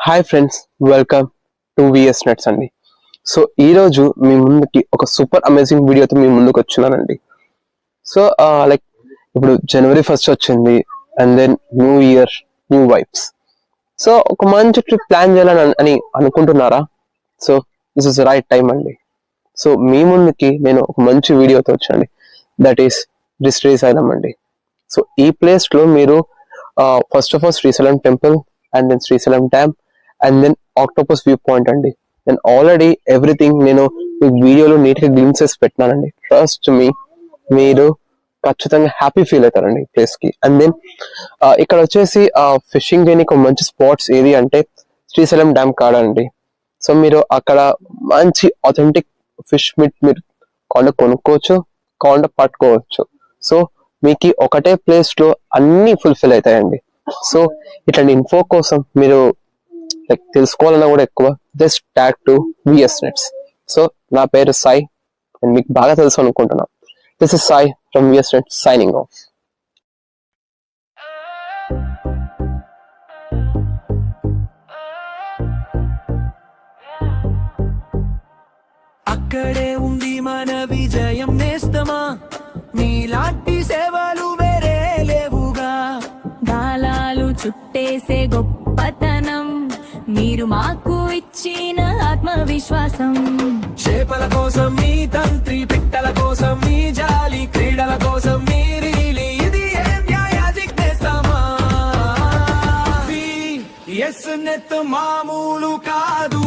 Hi friends, welcome to VS Nets అండి. So ఈరోజు మీ ముందుకి ఒక సూపర్ అమేజింగ్ వీడియోతో మీ ముందుకు వచ్చినానండి. సో లైక్ ఇప్పుడు జనవరి 1st వచ్చింది and then new year, new vibes. So ఒక మంచి ట్రిప్ ప్లాన్ చేయాలని అని అనుకుంటున్నారా? So this is right time అండి. సో మీ ముందుకి నేను ఒక మంచి వీడియోతో వచ్చానండి. దట్ ఈస్ శ్రీశైలం అండి. సో ఈ ప్లేస్ లో మీరు first of all Srisailam temple and then Srisailam dam and then octopus view point అండి. నేను ఆల్రెడీ ఎవ్రీథింగ్ నేను ఈ వీడియోలో నీట్ గా గ్లిమ్సెస్ పెట్టినానండి. ట్రస్ట్ మీ, మీరు ఖచ్చితంగా హ్యాపీ ఫీల్ అవుతారండి ప్లేస్ కి. అండ్ దెన్ ఇక్కడ వచ్చేసి ఫిషింగ్ చేయడానికి ఒక మంచి స్పాట్స్ ఏది అంటే శ్రీశైలం డ్యామ్ కాడ అండి. సో మీరు అక్కడ మంచి ఆథెంటిక్ ఫిష్ మీట్ మీరు కొండ కొనుక్కోవచ్చు, కొండ పట్టుకోవచ్చు. సో మీకు ఒకటే ప్లేస్ లో అన్ని ఫుల్ఫిల్ అవుతాయండి. సో ఇట్లాంటి ఇన్ఫో కోసం మీరు లైక్ తెలుసుకోవాలన్నా కూడా ఎక్కువ just tag to VS Nets. So నా పేరు సాయి అండ్ మీకు బాగా తెలుసు అనుకుంటున్నా. This is Sai from VS Nets signing off. అక్కడే ఉంది మన విజయం నేస్తమా, నీలాంటి సేవలు వేరే లేవుగా. గాలాలు చుట్టేసే గొప్పతనం మీరు మాకు ఇచ్చిన ఆత్మవిశ్వాసం. చేపల కోసం మీ తంత్రి, పిట్టల కోసం మీ జాలి, క్రీడల కోసం మీ రీలి, ఇది ఏం న్యాయాజిక్ నేస్తమా. ఎస్ నెత్ మామూలు కాదు.